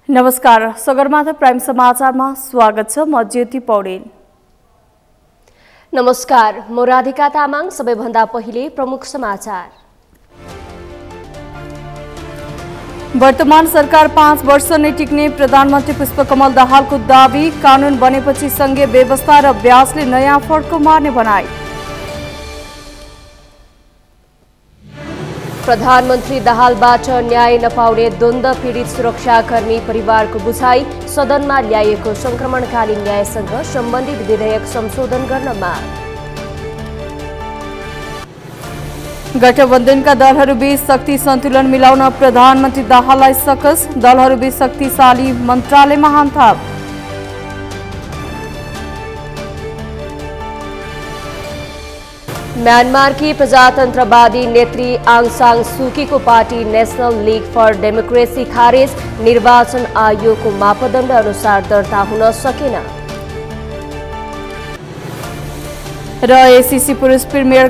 नमस्कार, सगरमाथा प्राइम समाचारमा स्वागत छ। म ज्योति पौडेल। नमस्कार, म राधिका तामाङ। सबैभन्दा पहिले प्रमुख समाचार। वर्तमान सरकार 5 वर्ष नै टिक्ने प्रधानमन्त्री पुष्पकमल दाहालको दाबी। कानून बनेपछि संघीय व्यवस्था र ब्याजले नयाँ फड्को मार्ने भनाई। प्रधानमन्त्री दाहालबाट न्याय नपाउने द्वन्द्व पीडित सुरक्षाकर्मी परिवारको बुझाइ। सदनमा ल्याइएको संक्रमणकालीन न्यायसँग सम्बन्धित विधेयक संशोधन गर्न माग। गठबन्धनका दलहरूबीच शक्ति सन्तुलन मिलाउन प्रधानमन्त्री दाहाललाई सकस। दलहरूबीच शक्तिशाली मन्त्रालयमा हामथाप। म्यानमारकी प्रजातन्त्रवादी नेत्री आङ सान सुकीको party national league for Democracy खारेज। निर्वाचन आयोगको मापदण्ड अनुसार दर्ता हुन सकेन। र एसीसी पुरुष प्रिमियर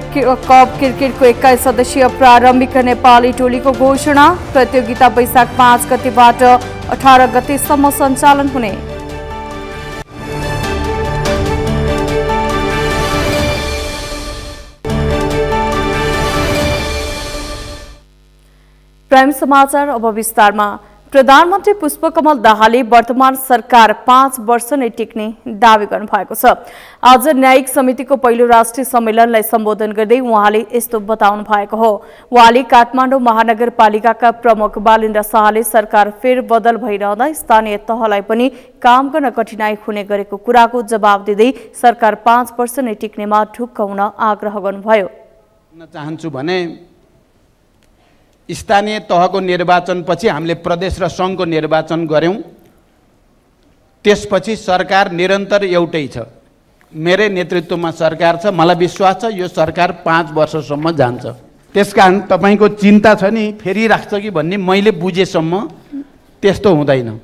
कप क्रिकेटको 21 सदस्यीय प्रारम्भिक नेपाली टोलीको घोषणा। प्रतियोगिता वैशाख 5 गतेबाट 18 गतेसम्म सञ्चालन हुने। प्राइम समाचार अब विस्तारमा। प्रधानमन्त्री पुष्पकमल दाहालले वर्तमान सरकार 5 वर्ष नै टिक्ने दावी गर्नुभएको छ। आज न्यायिक समितिको पहिलो राष्ट्रिय सम्मेलनलाई सम्बोधन गर्दै उहाँले यस्तो बताउनु भएको हो। उहाँले काठमाडौँ महानगरपालिकाका प्रमुख बालेन्द्र शाहले सरकार फेरबदल भइरहँदा स्थानीय तहलाई पनि काम गर्न कठिनाई हुने गरेको कुराको जवाब दिँदै सरकार 5 वर्ष नै टिक्नेमा ढुक्क हुन आग्रह गर्नुभयो। चाहन्छु भने स्थानीय तहको निर्वाचनपछि हामीले प्रदेश र सङ्घको निर्वाचन गर्यौं। त्यसपछि सरकार निरन्तर एउटै छ। मेरै नेतृत्वमा सरकार छ। मलाई विश्वास छ यो सरकार 5 वर्षसम्म जान्छ। त्यसकारण तपाईको चिन्ता छ नि फेरि राख्छ कि भन्ने मैले बुझेसम्म त्यस्तो हुँदैन।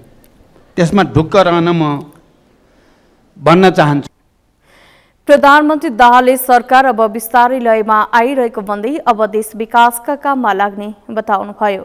त्यसमा ढुक्क रहन म भन्न चाहन्छु। प्रधानमन्त्री दाहालले सरकार अब बिस्तारै लयमा आइरहेको भन्दै अब देश विकासका काममा लाग्ने बताउनुभयो।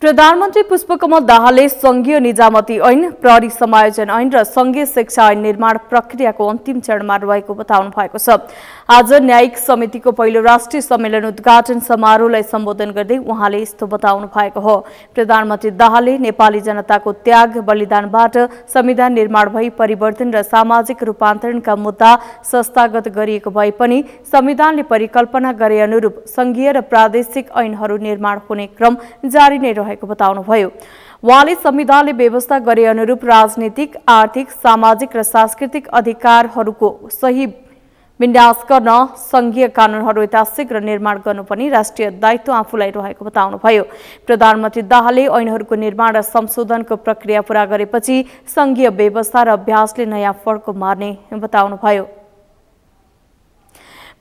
प्रधानमन्त्री पुष्पकमल दाहालले संघीय निजामती ऐन, प्रहरी समायोजन ऐन र संघीय शिक्षा ऐन निर्माण प्रक्रियाको अन्तिम चरणमा रहेको बताउनु भएको छ। आज न्यायिक समितिको पहिलो राष्ट्रिय सम्मेलन उद्घाटन समारोहलाई सम्बोधन गर्दै उहाँले यस्तो बताउनु भएको हो। प्रधानमन्त्री दाहालले नेपाली जनताको त्याग बलिदानबाट संविधान निर्माण भई परिवर्तन र सामाजिक रूपान्तरणका मुद्दा संस्थागत गरिएको भए पनि संविधानले परिकल्पना गरे अनुरूप संघीय र प्रादेशिक ऐनहरू निर्माण हुने क्रम जारी नै रहेको बताउनुभयो। उहाँले संविधानले व्यवस्था गरे अनुरूप राजनीतिक, आर्थिक, सामाजिक र सांस्कृतिक अधिकारहरूको सही विन्यास गर्न संघीय कानूनहरू यथाशीघ्र निर्माण गर्नुपर्ने राष्ट्रिय दायित्व आफूलाई रहेको बताउनुभयो। प्रधानमन्त्री दाहालले ऐनहरूको निर्माण र संशोधनको प्रक्रिया पूरा गरेपछि संघीय व्यवस्था र अभ्यासले नयाँ फड्को मार्ने बताउनुभयो।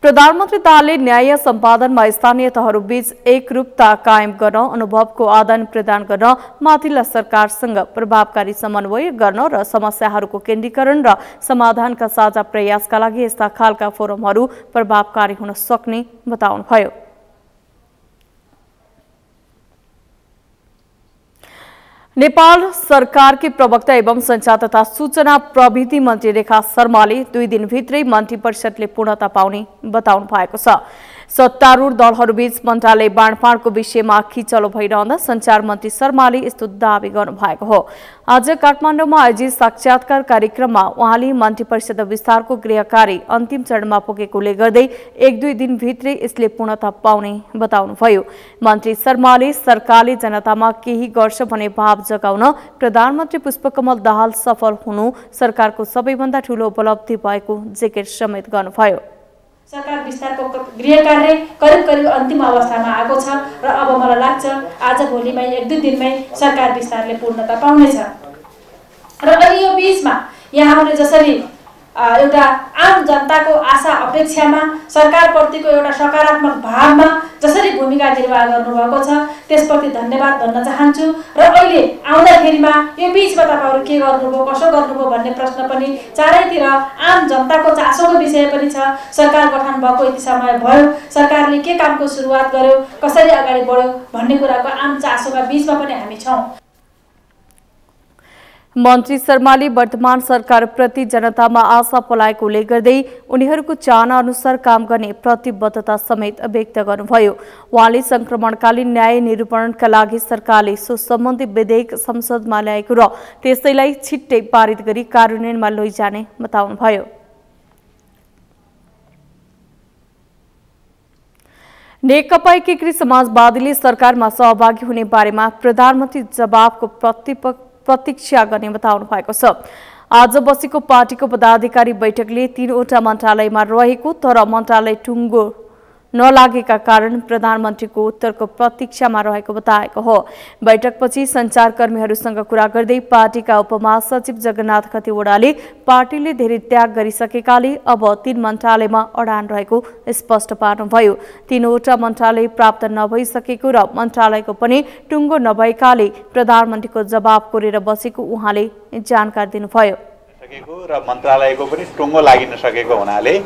प्रधानमन्त्री दाहालले न्याय सम्पादनमा स्थानीय तहहरूबीच एकरूपता कायम गर्न, अनुभवको आदान प्रदान गर्न, माथिल्ला सरकारसँग प्रभावकारी समन्वय गर्न र समस्याहरूको केन्द्रीकरण र समाधानका साझा प्रयासका लागि यस्ता खालका फोरमहरू प्रभावकारी हुन सक्ने बताउनुभयो। नेपाल सरकारकी प्रवक्ता एवं संचार तथा सूचना प्रविधि मन्त्री रेखा शर्माले 2 दिनभित्रै मन्त्री परिषदले पूर्णता पाउने बताउनु भएको छ। सत्तारूढ दलहरूबीच मन्त्रालय बाँडफाँडको विषयमा खिचलो भइरहँदा संचार मन्त्री शर्माले यस्तो दावी गर्नुभएको हो। आज काठमाडौँमा आयोजित साक्षात्कार कार्यक्रममा उहाँले मन्त्री परिषद विस्तारको गृह कार्य अन्तिम चरणमा पुगेकोले गर्दै 1-2 दिनभित्रै यसले पूर्णता पाउने बताउनुभयो। मन्त्री शर्माले सरकारले जनतामा केही गर्छ भन्ने भाव जगाउन प्रधानमन्त्री पुष्पकमल दाहाल सफल हुनु सरकारको सबैभन्दा ठूलो उपलब्धि भएको जिकिर समेत गर्नुभयो। सरकार विस्तारको गृह कार्य करिब अन्तिम अवस्थामा आएको छ र अब मलाई लाग्छ आज भोलिमै 1-2 दिनमै सरकार विस्तारले पूर्णता पाउनेछ। र अहिले यो बीचमा यहाँहरूले जसरी एउटा आम जनताको आशा अपेक्षामा सरकारप्रतिको एउटा सकारात्मक भावमा जसरी भूमिका निर्वाह गर्नुभएको छ त्यसप्रति धन्यवाद भन्न चाहन्छु। र अहिले आउँदाखेरिमा यो बिचमा तपाईँहरू के गर्नुभयो कसो गर्नुभयो भन्ने प्रश्न पनि चारैतिर आम जनताको चासोको विषय पनि छ। सरकार गठन भएको यति समय भयो, सरकारले के कामको सुरुवात गर्यो, कसरी अगाडि बढ्यो भन्ने कुराको आम चासोका बिचमा पनि हामी छौँ। मन्त्री शर्माले वर्तमान सरकारप्रति जनतामा आशा पलाएको उल्लेख गर्दै उनीहरूको चाहना अनुसार काम गर्ने प्रतिबद्धता समेत व्यक्त गर्नुभयो। उहाँले संक्रमणकालीन न्याय निरूपणका लागि सरकारले सो सम्बन्धी विधेयक संसदमा ल्याएको र त्यसैलाई छिट्टै पारित गरी कार्यान्वयनमा लैजाने बताउनुभयो। नेकपा एकीकृत समाजवादीले सरकारमा सहभागी हुने बारेमा प्रधानमन्त्री जवाबको प्रतीक्षा गर्ने बताउनु भएको छ। आज बसेको पार्टीको पदाधिकारी बैठकले 3वटा मन्त्रालयमा रहेको तर मन्त्रालय टुङ्गो नलागेका कारण प्रधानमन्त्रीको उत्तरको प्रतीक्षामा रहेको बताएको हो। बैठकपछि सञ्चारकर्मीहरूसँग कुरा गर्दै पार्टीका उपमहासचिव जगन्नाथ खतिवड़ाले पार्टीले धेरै त्याग गरिसकेकाले अब 3 मन्त्रालयमा अडान रहेको स्पष्ट पार्नुभयो। 3वटा मन्त्रालय प्राप्त नभइसकेको र मन्त्रालयको पनि टुङ्गो नभएकाले प्रधानमन्त्रीको जवाब कोरेर बसेको उहाँले जानकारी दिनुभयो। र मन्त्रालयको पनि टुङ्गो लागि नसकेको हुनाले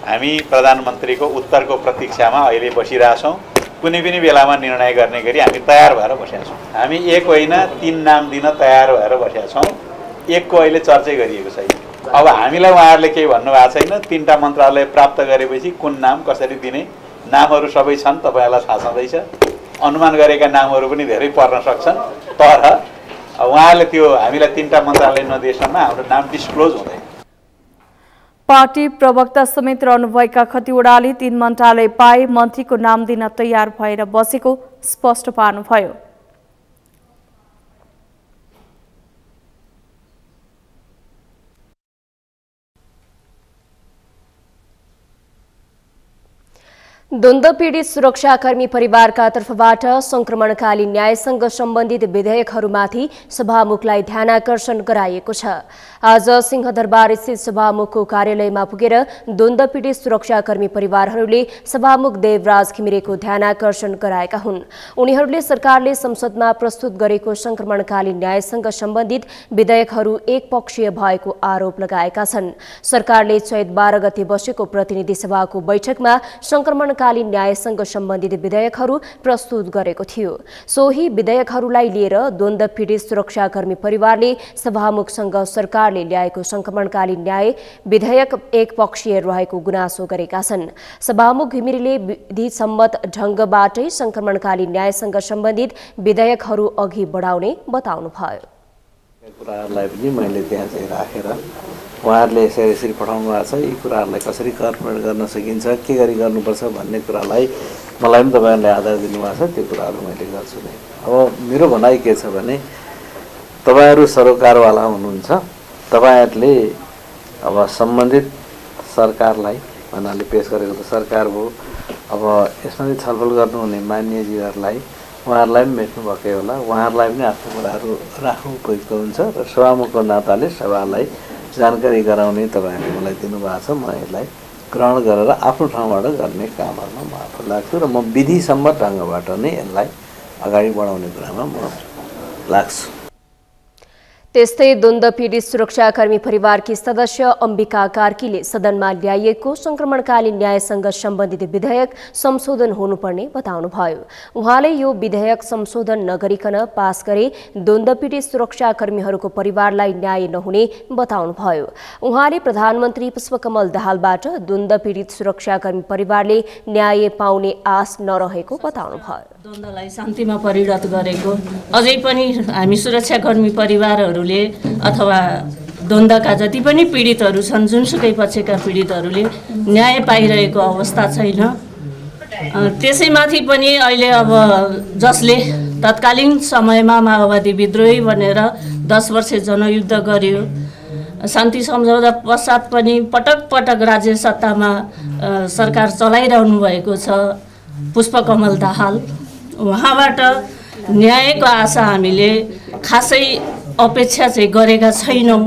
हामी प्रधानमन्त्रीको उत्तरको प्रतीक्षामा अहिले बसिरहेछौँ। कुनै पनि बेलामा निर्णय गर्ने गरी हामी तयार भएर बसेका छौँ। हामी एक होइन 3 नाम दिन तयार भएर बसेका छौँ। एकको अहिले चर्चै गरिएको छैन। अब हामीलाई उहाँहरूले केही भन्नुभएको छैन। 3टा मन्त्रालय प्राप्त गरेपछि कुन नाम कसरी दिने नामहरू सबै छन्, तपाईँहरूलाई थाहा छँदैछ। अनुमान गरेका नामहरू पनि धेरै पर्न सक्छन्। तर उहाँहरूले त्यो हामीलाई 3टा मन्त्रालय नदिएसम्म हाम्रो नाम डिस्क्लोज हुँदैन। पार्टी प्रवक्ता समेत रहनुभएका खतिवड़ाले 3 मन्त्रालय पाए मन्त्रीको नाम दिन तयार भएर बसेको स्पष्ट पार्नुभयो। द्वन्द्व पीडित सुरक्षाकर्मी परिवारका तर्फबाट संक्रमणकालीन न्यायसँग सम्बन्धित विधेयकहरूमाथि सभामुखलाई ध्यानाकर्षण गराइएको छ। आज सिंहदरबार स्थित सभामुखको कार्यालयमा पुगेर द्वन्द्व पीडित सुरक्षाकर्मी परिवारहरूले सभामुख देवराज घिमिरेको ध्यानाकर्षण गराएका हुन्। उनीहरूले सरकारले संसदमा प्रस्तुत गरेको संक्रमणकालीन न्यायसँग सम्बन्धित विधेयकहरू एकपक्षीय भएको आरोप लगाएका छन्। सरकारले चैत 12 गते बसेको प्रतिनिधि सभाको बैठकमा संक्रमणकालीन न्यायसँग सम्बन्धित विधेयकहरू प्रस्तुत गरेको थियो। सोही विधेयकहरूलाई लिएर द्वन्द्व पीडित सुरक्षाकर्मी परिवारले सभामुखसँग सरकारले ल्याएको संक्रमणकालीन न्याय विधेयक एकपक्षीय रहेको गुनासो गरेका छन्। सभामुख घिमिरेले विधिसम्मत ढंगबाटै संक्रमणकालीन न्यायसँग सम्बन्धित विधेयकहरू अघि बढाउने बताउनुभयो। कुराहरूलाई पनि मैले त्यहाँ चाहिँ राखेर उहाँहरूले यसरी पठाउनु भएको छ, यी कुराहरूलाई कसरी कार्यान्वयन गर्न सकिन्छ, के गरी गर्नुपर्छ भन्ने कुरालाई मलाई पनि तपाईँहरूले आधार दिनुभएको छ। त्यो कुराहरू मैले गर्छु नै। अब मेरो भनाइ के छ भने तपाईँहरू सरोकारवाला हुनुहुन्छ। तपाईँहरूले अब सम्बन्धित सरकारलाई भन्नाले पेश गरेको त सरकार हो। अब यसमा चाहिँ छलफल गर्नुहुने मान्यजीहरूलाई उहाँहरूलाई पनि भेट्नु भएकै होला। उहाँहरूलाई पनि आफ्नो कुराहरू राख्नु उपयुक्त हुन्छ र सभामुखको नाताले सभालाई जानकारी गराउने तपाईँहरूले मलाई दिनुभएको छ। म यसलाई ग्रहण गरेर आफ्नो ठाउँबाट गर्ने कामहरूमा म आफू लाग्छु र म विधिसम्मत ढङ्गबाट नै यसलाई अगाडि बढाउने कुरामा म लाग्छु। त्यस्तै द्वन्द्व पीडित सुरक्षाकर्मी परिवारकी सदस्य अम्बिका कार्कीले सदनमा ल्याइएको संक्रमणकालीन न्यायसँग सम्बन्धित विधेयक संशोधन हुनुपर्ने बताउनुभयो। उहाँले यो विधेयक संशोधन नगरिकन पास गरे द्वन्द्व पीडित सुरक्षाकर्मीहरूको परिवारलाई न्याय नहुने बताउनुभयो। उहाँले प्रधानमन्त्री पुष्पकमल दाहालबाट द्वन्द्व पीडित सुरक्षाकर्मी परिवारले न्याय पाउने आश नरहेको बताउनुभयो। द्वन्द्वलाई शान्तिमा परिणत गरेको अझै पनि हामी सुरक्षाकर्मी परिवारहरूले अथवा द्वन्द्वका जति पनि पीडितहरू छन्, जुनसुकै पक्षका पीडितहरूले न्याय पाइरहेको अवस्था छैन। त्यसैमाथि पनि अहिले अब जसले तत्कालीन समयमा माओवादी विद्रोही भनेर 10 वर्ष जनयुद्ध गर्यो, शान्ति सम्झौता पश्चात पनि पटक पटक राज्य सत्तामा सरकार चलाइरहनु भएको छ पुष्पकमल दाहाल। उहाँबाट न्यायको आशा हामीले खासै अपेक्षा चाहिँ गरेका छैनौँ।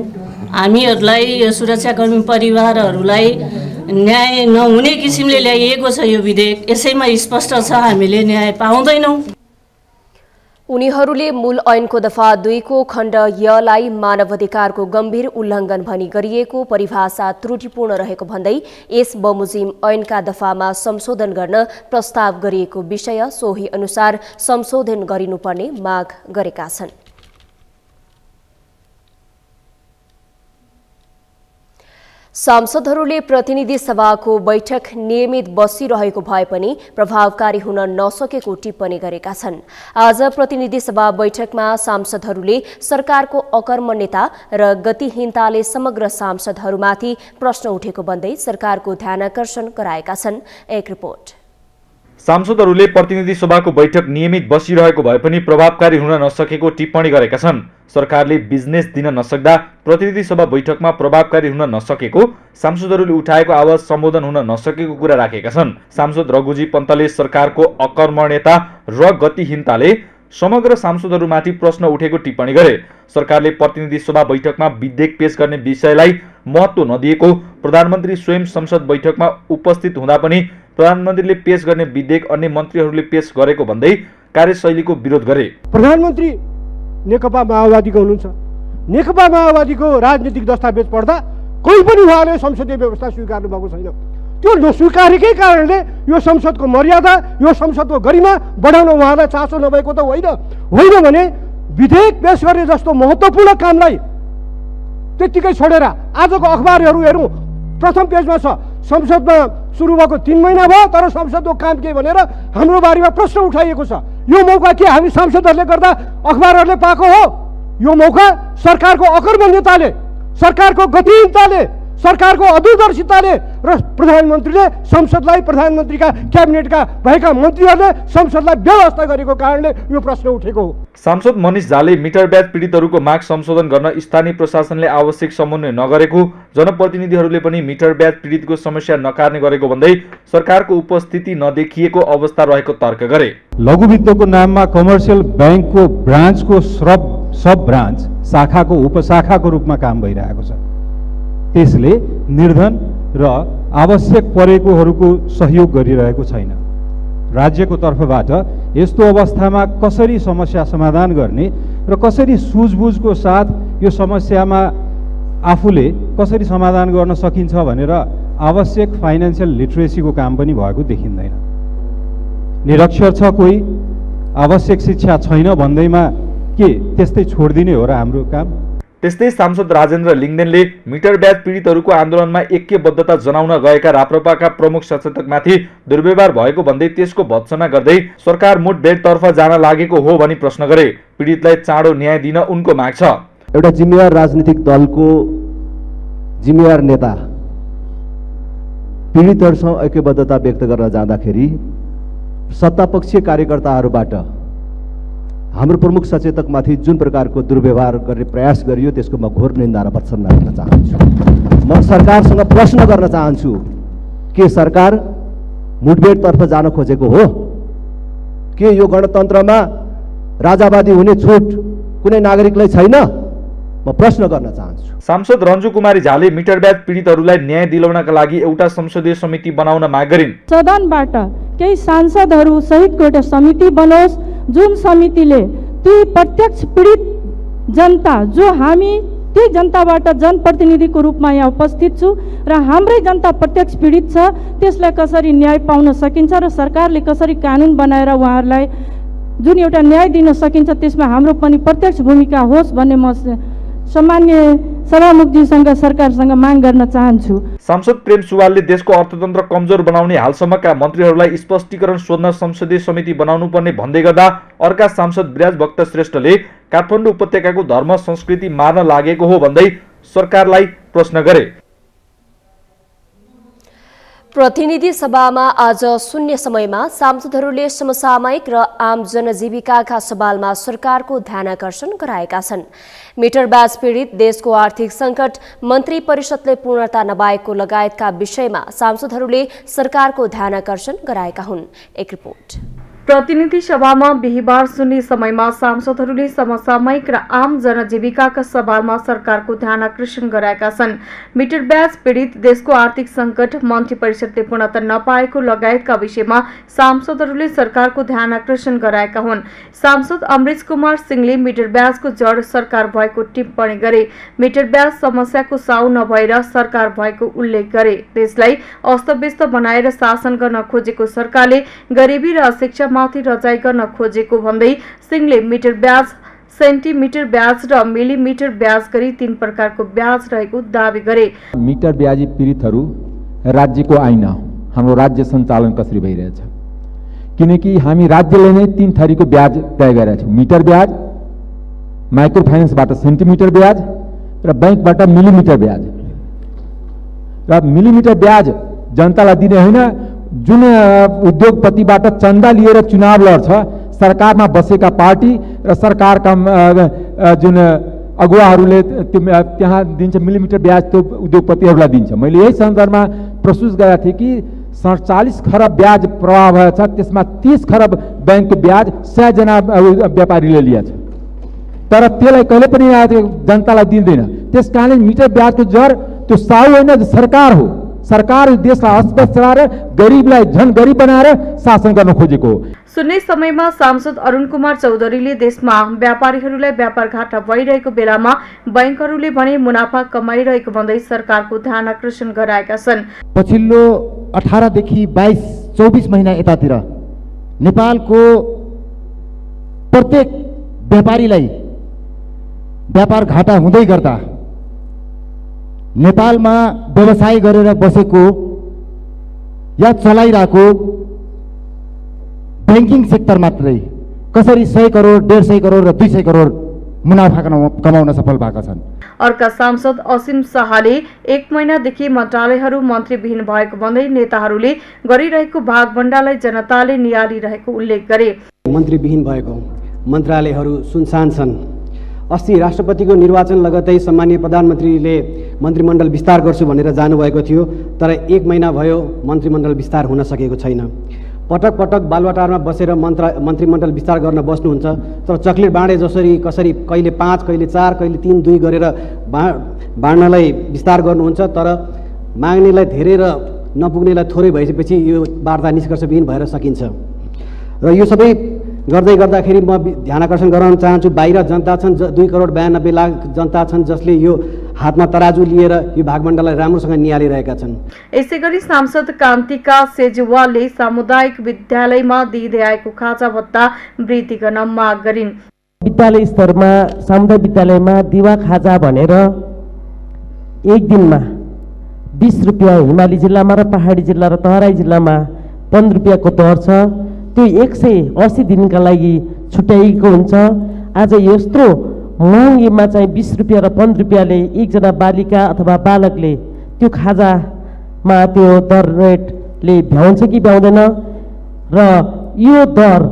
हामीहरूलाई सुरक्षाकर्मी परिवारहरूलाई न्याय नहुने किसिमले ल्याइएको छ यो विधेयक। यसैमा स्पष्ट छ हामीले न्याय पाउँदैनौँ। उनीहरूले मूल ऐनको दफा 2 को खण्ड यलाई मानवाधिकारको गम्भीर उल्लङ्घन भनी गरिएको परिभाषा त्रुटिपूर्ण रहेको भन्दै यस बमोजिम ऐनका दफामा संशोधन गर्न प्रस्ताव गरिएको विषय सोही अनुसार संशोधन गरिनुपर्ने माग गरेका छन्। सांसदहरूले प्रतिनिधि सभाको बैठक नियमित बसिरहेको भए पनि प्रभावकारी हुन नसकेको टिप्पणी गरेका छन्। आज प्रतिनिधि सभा बैठकमा सांसदहरूले सरकारको अकर्मण्यता र गतिहीनताले समग्र सांसदहरूमाथि प्रश्न उठेको भन्दै सरकारको ध्यानाकर्षण गराएका छन्। एक रिपोर्ट। सांसदहरूले प्रतिनिधि सभाको बैठक नियमित बसिरहेको भए पनि प्रभावकारी हुन नसकेको टिप्पणी गरेका छन्। सरकारले बिजनेस दिन नसक्दा प्रतिनिधि सभा बैठकमा प्रभावकारी हुन नसकेको, सांसदहरूले उठाएको आवाज सम्बोधन हुन नसकेको कुरा राखेका छन्। सांसद रघुजी पन्तले सरकारको अकर्मण्यता र गतिहीनताले समग्र सांसदहरूमाथि प्रश्न उठेको टिप्पणी गरे। सरकारले प्रतिनिधि सभा बैठकमा विधेयक पेश गर्ने विषयलाई महत्त्व नदिएको, प्रधानमन्त्री स्वयं संसद बैठकमा उपस्थित हुँदा पनि प्रधानमन्त्रीले पेश गर्ने विधेयक अन्य मन्त्रीहरूले पेश गरेको भन्दै कार्यशैलीको विरोध गरे। प्रधानमन्त्री नेकपा माओवादीको हुनुहुन्छ। नेकपा माओवादीको राजनीतिक दस्तावेज पढ्दा कोही पनि उहाँले संसदीय व्यवस्था स्वीकार्नु भएको छैन। त्यो नस्वीकारेकै कारणले यो संसदको मर्यादा, यो संसदको गरिमा बढाउन उहाँलाई चासो नभएको त होइन भने विधेयक पेश गर्ने जस्तो महत्त्वपूर्ण कामलाई त्यत्तिकै छोडेर आजको अखबारहरू हेरौँ, प्रथम पेजमा छ संसदमा सुरु भएको 3 महिना भयो तर संसदको काम के भनेर हाम्रो बारेमा प्रश्न उठाइएको छ। यो मौका के हामी सांसदहरूले गर्दा अखबारहरूले पाएको हो? यो मौका सरकारको अकर्मण्यताले, सरकारको गतिहीनताले, सरकारको अदूरदर्शिताले र प्रधानमन्त्रीले संसदलाई, प्रधानमन्त्रीका क्याबिनेटका भएका मन्त्रीहरूले संसदलाई व्यवस्था गरेको कारणले यो प्रश्न उठेको हो। सांसद मनिष झाले मिटर ब्याज पीडितहरूको माग संशोधन गर्न स्थानीय प्रशासनले आवश्यक समन्वय नगरेको, जनप्रतिनिधिहरूले पनि मिटर ब्याज पीडितको समस्या नकार्ने गरेको भन्दै सरकारको उपस्थिति नदेखिएको अवस्था रहेको तर्क गरे। लघु वित्तको नाममा कमर्सियल ब्याङ्कको ब्रान्चको सब ब्रान्च शाखाको उपशाखाको रूपमा काम भइरहेको छ। त्यसले निर्धन र आवश्यक परेकोहरूको सहयोग गरिरहेको छैन। राज्यको तर्फबाट यस्तो अवस्थामा कसरी समस्या समाधान गर्ने र कसरी सुझबुझको साथ यो समस्यामा आफूले कसरी समाधान गर्न सकिन्छ भनेर आवश्यक फाइनान्सियल लिटरेसीको काम पनि भएको देखिँदैन। निरक्षर छ कोही, आवश्यक शिक्षा छैन भन्दैमा के त्यस्तै छोडिदिने हो र हाम्रो काम? त्यस्तै सांसद राजेन्द्र लिङ्गदेनले मिटर ब्याज पीडितहरूको आन्दोलनमा ऐक्यबद्धता जनाउन गएका राप्रपाका प्रमुख सचेतकमाथि दुर्व्यवहार भएको भन्दै त्यसको भत्सना गर्दै सरकार मुठभेडतर्फ जान लागेको हो भनी प्रश्न गरे। पीडितलाई चाँडो न्याय दिन उनको माग छ। एउटा जिम्मेवार राजनीतिक दलको जिम्मेवार नेता पीडितहरूसँग ऐक्यबद्धता व्यक्त गर्न जाँदाखेरि सत्तापक्षीय कार्यकर्ताहरूबाट हाम्रो प्रमुख सचेतकमाथि जुन प्रकारको दुर्व्यवहार गर्ने प्रयास गरियो त्यसको म घोर निन्दा र भत्सना गर्न चाहन्छु। म सरकारसँग प्रश्न गर्न चाहन्छु, के सरकार मुठभेडतर्फ जान खोजेको हो? के यो गणतन्त्रमा राजावादी हुने छुट कुनै नागरिकलाई छैन? म प्रश्न गर्न चाहन्छु। सांसद रन्जु कुमारी झाले मिटर ब्याज पीडितहरूलाई न्याय दिलाउनका लागि एउटा संसदीय समिति बनाउन माग गरिन्। सदनबाट केही सांसदहरू सहितको एउटा समिति बनोस्, जुन समितिले ती प्रत्यक्ष पीडित जनता, जो हामी ती जनताबाट जनप्रतिनिधिको रूपमा यहाँ उपस्थित छु र हाम्रै जनता प्रत्यक्ष पीडित छ, त्यसलाई कसरी न्याय पाउन सकिन्छ र सरकारले कसरी कानुन बनाएर उहाँहरूलाई जुन एउटा न्याय दिन सकिन्छ त्यसमा हाम्रो पनि प्रत्यक्ष भूमिका होस् भन्ने म सामान्य सभामुखजीसँग सरकारसँग माग गर्न चाहन्छु। सांसद प्रेम सुवालले देशको अर्थतन्त्र कमजोर बनाउने हालसम्मका मन्त्रीहरूलाई स्पष्टीकरण सोध्न संसदीय समिति बनाउनु पर्ने भन्दै गर्दा अर्का सांसद विराज भक्त श्रेष्ठले काठमाडौँ उपत्यकाको धर्म संस्कृति मार्न लागेको हो भन्दै सरकारलाई प्रश्न गरे। प्रतिनिधि सभामा आज शून्य समयमा सांसदहरूले समसामयिक र आम जनजीविकाका सवालमा सरकारको ध्यानाकर्षण गराएका छन्। मिटर ब्याज पीडित, देशको आर्थिक सङ्कट, मन्त्री परिषदले पूर्णता नभएको लगायतका विषयमा सांसदहरूले सरकारको ध्यानाकर्षण गराएका हुन्। एक रिपोर्ट। प्रतिनिधि सभामा बिहिबार सुन्ने समयमा सांसदहरूले समसामयिक र आम जनजीविकाका सवालमा सरकारको ध्यान आकर्षण गराएका छन्। मिटर ब्याज पीडित देशको आर्थिक संकट, मन्त्री परिषदले पूर्णता नपाएको लगायतका विषयमा सांसदहरूले सरकारको ध्यान आकर्षण गराएका हुन्। सांसद अमरेश कुमार सिंहले मिटर ब्याजको जड सरकार भएको टिप्पणी गरे। मिटर ब्याज समस्याको साउ नभएर सरकार भएको उल्लेख गरे। देशलाई अस्तव्यस्त बनाएर शासन गर्न खोजेको सरकारले गरिबी र शिक्षा माथि रजाई गर्न खोजेको भन्दै सिंहले मिटर ब्याज, सेन्टिमिटर ब्याज र मिलिमिटर ब्याज गरी 3 प्रकारको ब्याज रहेको दावी गरे। मिटर ब्याजी पीडितहरू राज्यको आइना हाम्रो राज्य सञ्चालन कसरी भइरहेछ, किनकि हामी राज्यले नै 3 थरीको ब्याज तय गरेका छौँ। मिटर ब्याज, माइक्रो फाइनेन्सबाट सेन्टिमिटर ब्याज र बैंकबाट मिलिमिटर ब्याज। र मिलिमिटर ब्याज जनतालाई दिने होइन, जुन उद्योगपतिबाट चन्दा लिएर चुनाव लड्छ, सरकारमा बसेका पार्टी र सरकारका जुन अगुवाहरूले त्यहाँ दिन्छ मिलिमिटर ब्याज, त्यो उद्योगपतिहरूलाई दिन्छ। मैले यही सन्दर्भमा प्रस्तुत गरेका थिएँ कि 47 खरब ब्याज प्रवाह भएछ, त्यसमा 30 खरब बैंकको ब्याज 100 जना व्यापारीले लिएछ, तर त्यसलाई कहिले पनि जनतालाई दिँदैन। त्यस कारण मिटर ब्याजको जर त्यो साउ होइन, सरकार हो। सरकार देशलाई अस्तव्यस्त चलाएर गरिबलाई झन गरिब बनाएर शासन गर्न खोजेको हो। सुन्ने समयमा सांसद अरुण कुमार चौधरीले देशमा व्यापारीहरूलाई व्यापार घाटा भइरहेको बेलामा बैंकहरूले भने मुनाफा कमाइरहेको भन्दै सरकारको ध्यान आकर्षण गराएका छन्। पछिल्लो 18 देखि 22-24 महिना यतातिर नेपालको प्रत्येक व्यापारीलाई व्यापार घाटा हुँदै गर्दा नेपालमा व्यवसाय गरेर बसेको या चलाइरहेको बैंकिङ सेक्टर मात्रै कसरी 100 करोड, 150 करोड र 200 करोड मुनाफा कमाउन सफल भएका छन्। अर्का सांसद असीम शाहले 1 महिनादेखि मन्त्रालयहरू मन्त्रीविहीन भएको भन्दै नेताहरूले गरिरहेको भागभण्डालाई जनताले नियालिरहेको उल्लेख गरे। मन्त्रीविहीन भएको मन्त्रालयहरू सुनसान छन्। अस्ति राष्ट्रपतिको निर्वाचन लगत्तै सम्माननीय प्रधानमन्त्रीले मन्त्रीमण्डल विस्तार गर्छु भनेर जानुभएको थियो, तर 1 महिना भयो मन्त्रीमण्डल विस्तार हुन सकेको छैन। पटक पटक बालुवाटारमा बसेर मन्त्रीमण्डल विस्तार गर्न बस्नुहुन्छ, तर चक्लेट बाँडे जसरी कसरी कहिले 5, कहिले 4, कहिले 3, 2 गरेर बाँड्नलाई विस्तार गर्नुहुन्छ, तर माग्नेलाई धेरै र नपुग्नेलाई थोरै भएपछि यो वार्ता निष्कर्षविहीन भएर सकिन्छ। र यो सबै गर्दै गर्दाखेरि म ध्यान आकर्षण गराउन चाहन्छु, बाहिर जनता छन्, 2 करोड 92 लाख जनता छन् जसले यो हातमा तराजु लिएर यो भागमण्डललाई राम्रोसँग नियालिरहेका छन्। यसैगरी सांसद कान्तिका सेजवालले सामुदायिक विद्यालयमा दिँदै आएको खाजा भत्ता वृद्धि गर्न माग गरिन्। विद्यालय स्तरमा सामुदायिक विद्यालयमा दिवा खाजा भनेर एक दिनमा 20 रुपियाँ हिमाली जिल्लामा र पहाडी जिल्ला र तराई जिल्लामा 15 रुपियाँको दर छ। त्यो 180 दिनका लागि छुट्याइएको हुन्छ। आज यत्रो महँगीमा चाहिँ 20 रुपियाँ र 15 रुपियाँले एकजना बालिका अथवा बालकले त्यो खाजामा त्यो दर रेटले भ्याउँछ कि भ्याउँदैन, र यो दर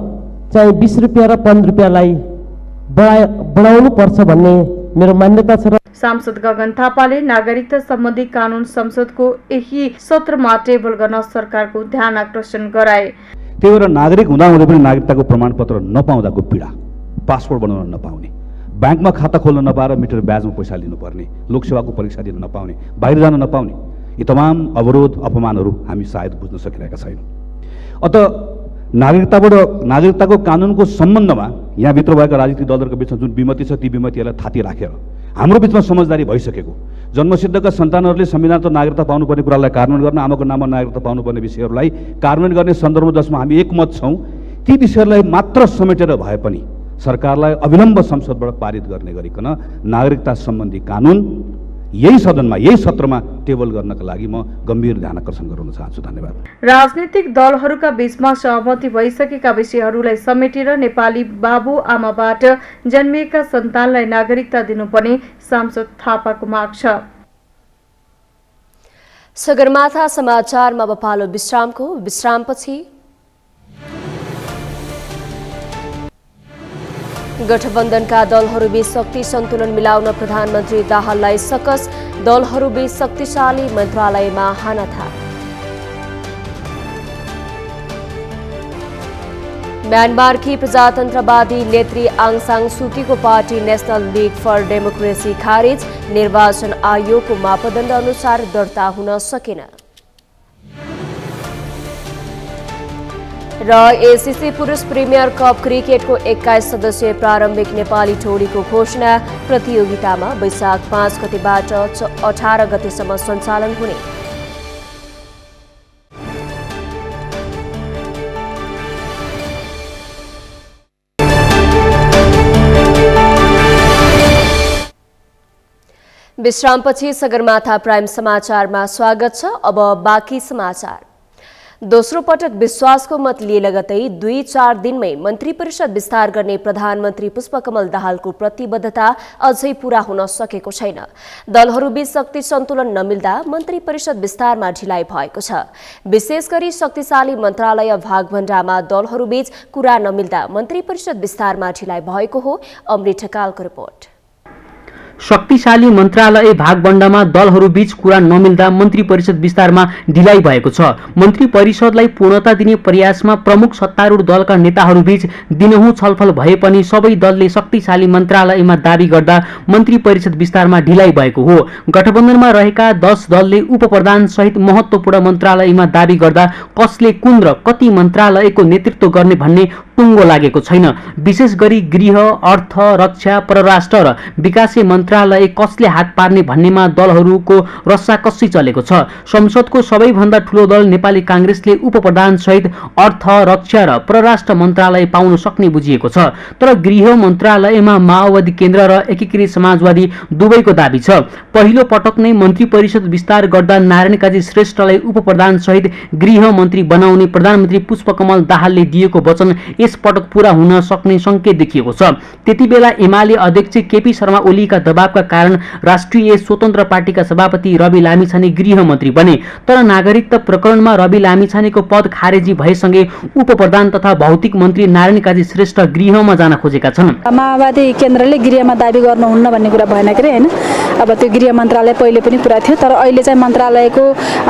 चाहिँ 20 रुपियाँ र 15 रुपियाँलाई बढाउनु पर्छ भन्ने मेरो मान्यता छ। सांसद गगन थापाले नागरिकता सम्बन्धी कानून संसदको यही सत्रमा टेबल गर्न सरकारको ध्यान आकर्षण गराए। त्यही भएर नागरिक हुँदाहुँदै पनि नागरिकताको प्रमाणपत्र नपाउँदाको पीडा, पासपोर्ट बनाउन नपाउने, ब्याङ्कमा खाता खोल्न नपाएर मिटर ब्याजमा पैसा लिनुपर्ने, लोकसेवाको परीक्षा दिन नपाउने, बाहिर जान नपाउने, यी तमाम अवरोध अपमानहरू हामी सायद बुझ्न सकिरहेका छैनौँ। अत नागरिकताको कानुनको सम्बन्धमा यहाँभित्र भएका राजनीतिक दलहरूको बिचमा जुन विमति छ, ती विमतिहरूलाई थाती राखेर हाम्रो बिचमा समझदारी भइसकेको, जन्मसिद्धका सन्तानहरूले संविधानको नागरिकता पाउनुपर्ने कुरालाई कार्यान्वयन गर्न, आमाको नाममा नागरिकता पाउनुपर्ने विषयहरूलाई कार्यान्वयन गर्ने सन्दर्भ जसमा हामी एकमत छौँ, ती विषयहरूलाई मात्र समेटेर भए पनि सरकारलाई अविलम्ब संसदबाट पारित गर्ने गरिकन नागरिकता सम्बन्धी कानुन यही सदनमा, यही सत्रमा टेबल गर्नका लागि म गम्भीर ध्यान आकर्षण गराउन चाहन्छु। धन्यवाद। राजनीतिक दलहरूका बीचमा सहमति भइसकेका विषयहरूलाई समेटेर नेपाली बाबु आमाबाट जन्मिएका सन्तानलाई नागरिकता दिनुपर्ने सांसद थापाको माग छ। सगरमाथा समाचारमा अब पालो विश्रामको। विश्रामपछि गठबन्धनका दलहरूबीच शक्ति सन्तुलन मिलाउन प्रधानमन्त्री दाहाललाई सकस, दलहरूबीच शक्तिशाली मन्त्रालयमा हानाथान। म्यानमारकी प्रजातन्त्रवादी नेत्री आङ सान सुकीको party national league for Democracy खारेज, निर्वाचन आयोगको मापदण्ड अनुसार दर्ता हुन सकेन। र एसीसी पुरुष प्रिमियर कप क्रिकेटको 21 सदस्यीय प्रारम्भिक नेपाली टोलीको घोषणा, प्रतियोगितामा वैशाख 5 गतेबाट 18 गतेसम्म सञ्चालन हुने। विश्रामपछि सगरमाथा प्राइम समाचारमा स्वागत छ। अब बाँकी समाचार। दोस्रो पटक विश्वासको मत लिए लगतै 2-4 दिनमै मन्त्री परिषद विस्तार गर्ने प्रधानमन्त्री पुष्पकमल दाहालको प्रतिबद्धता अझै पूरा हुन सकेको छैन। दलहरूबीच शक्ति सन्तुलन नमिल्दा मन्त्री परिषद विस्तारमा ढिलाइ भएको छ। विशेष गरी शक्तिशाली मन्त्रालय भागभण्डामा दलहरूबीच कुरा नमिल्दा मन्त्री परिषद विस्तारमा ढिलाइ भएको हो। अमृत ढकालको रिपोर्ट। शक्तिशाली मन्त्रालय भागबण्डामा दलहरूबीच कुरा नमिल्दा मन्त्री परिषद विस्तारमा ढिलाइ भएको छ। मन्त्री परिषदलाई पूर्णता दिने प्रयासमा प्रमुख सत्तारूढ दलका नेताहरूबीच दिनहुँ छलफल भए पनि सबै दलले शक्तिशाली मन्त्रालयमा दाबी गर्दा मन्त्री परिषद विस्तारमा ढिलाइ भएको हो। गठबन्धनमा रहेका 10 दलले उपप्रधान सहित महत्त्वपूर्ण मन्त्रालयमा दाबी गर्दा कसले कुन र कति मन्त्रालयको नेतृत्व गर्ने भन्ने टुङ्गो लागेको छैन। विशेष गरी गृह, अर्थ, रक्षा, परराष्ट्र र विकास मन्त्रालय कसले हात पार्ने भन्नेमा दलहरूको रस्साकस्सी चलेको छ। संसदको सबैभन्दा ठूलो दल नेपाली कांग्रेसले उपप्रधान सहित अर्थ, रक्षा र परराष्ट्र मन्त्रालय पाउन सक्ने बुझिएको छ। तर गृह मन्त्रालयमा माओवादी केन्द्र र एकीकृत समाजवादी दुवैको दाबी छ। पहिलो पटक नै मन्त्री परिषद विस्तार गर्दा नारायण काजी श्रेष्ठलाई उपप्रधान सहित गृह मन्त्री बनाउने प्रधानमन्त्री पुष्पकमल दाहालले दिएको वचन यस पटक पूरा हुन सक्ने संकेत देखिएको छ। त्यतिबेला एमाले अध्यक्ष केपी शर्मा ओलीका दबावका कारण राष्ट्रिय स्वतन्त्र पार्टीका सभापति रवि लामिछाने गृह मन्त्री बने। तर नागरिकता प्रकरणमा रवि लामिछानेको पद खारेजी भएसँगै उपप्रधान तथा भौतिक मन्त्री नारायण काजी श्रेष्ठ गृहमा जान खोजेका छन्। माओवादी केन्द्रले गृहमा दाबी गर्नुहुन्न भन्ने कुरा भएन के हैन। अब त्यो गृह मन्त्रालय पहिले पनि पुरा थियो, तर अहिले चाहिँ मन्त्रालयको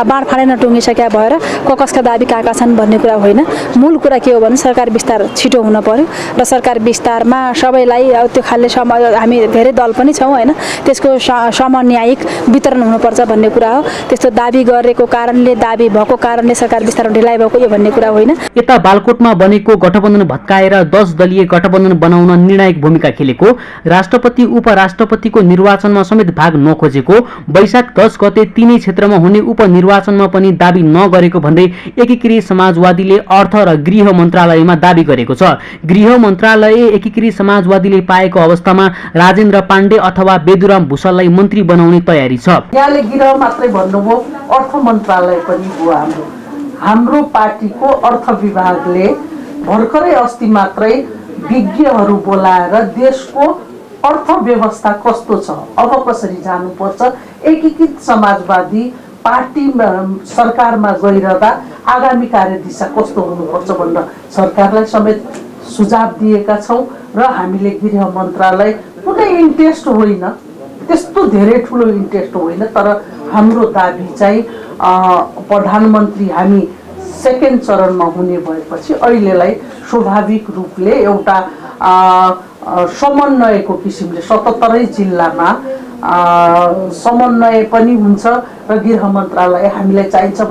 बाँडफाँडै नटुङ्गिसकेका भएर कसका दाबी काका छन् भन्ने कुरा होइन। मूल कुरा के हो भने सरकार विस्तार छिटो हुन पर्यो र सरकार विस्तारमा सबैलाई त्यो खाले हामी धेरै दल पनि छौँ होइन, त्यसको समन्यायिक वितरण हुनुपर्छ भन्ने कुरा हो। त्यस्तो दाबी गरेको कारणले, दाबी भएको कारणले सरकार विस्तार ढिलाइ भएको यो भन्ने कुरा होइन। यता बालकोटमा बनेको गठबन्धन भत्काएर 10 दलीय गठबन्धन बनाउन निर्णायक भूमिका खेलेको, राष्ट्रपति उपराष्ट्रपतिको निर्वाचनमा समेत भाग नखोजेको, वैशाख 10 गते तीनै क्षेत्रमा हुने उपनिर्वाचनमा पनि दाबी नगरेको भन्दै एकीकृत समाजवादीले अर्थ र गृह मन्त्रालयमा दाबी गरेको छ। गृह मन्त्रालय एकीकृत समाजवादीले पाएको अवस्थामा राजेन्द्र पाण्डे अथवा बेदुराम भुषाललाई मन्त्री बनाउने तयारी छ। यहाँले गृह मात्रै भन्नुभयो, अर्थ मन्त्रालय पनि हो। हाम्रो पार्टीको अर्थ विभागले भर्खरै अस्ति मात्रै विज्ञहरू बोलाएर देशको अर्थव्यवस्था कस्तो छ, अब कसरी जानुपर्छ, एकीकृत समाजवादी पार्टी सरकारमा गइरहँदा आगामी कार्यदिशा कस्तो हुनुपर्छ भनेर सरकारलाई समेत सुझाव दिएका छौँ। र हामीले गृह मन्त्रालय कुनै इन्ट्रेस्ट होइन, त्यस्तो धेरै ठुलो इन्ट्रेस्ट होइन, तर हाम्रो दाबी चाहिँ प्रधानमन्त्री हामी सेकेन्ड चरणमा हुने भएपछि अहिलेलाई स्वाभाविक रूपले एउटा समन्वयको किसिमले 77 जिल्लामा समन्वय पनि हुन्छ र गृह मन्त्रालय हामीलाई चाहिन्छ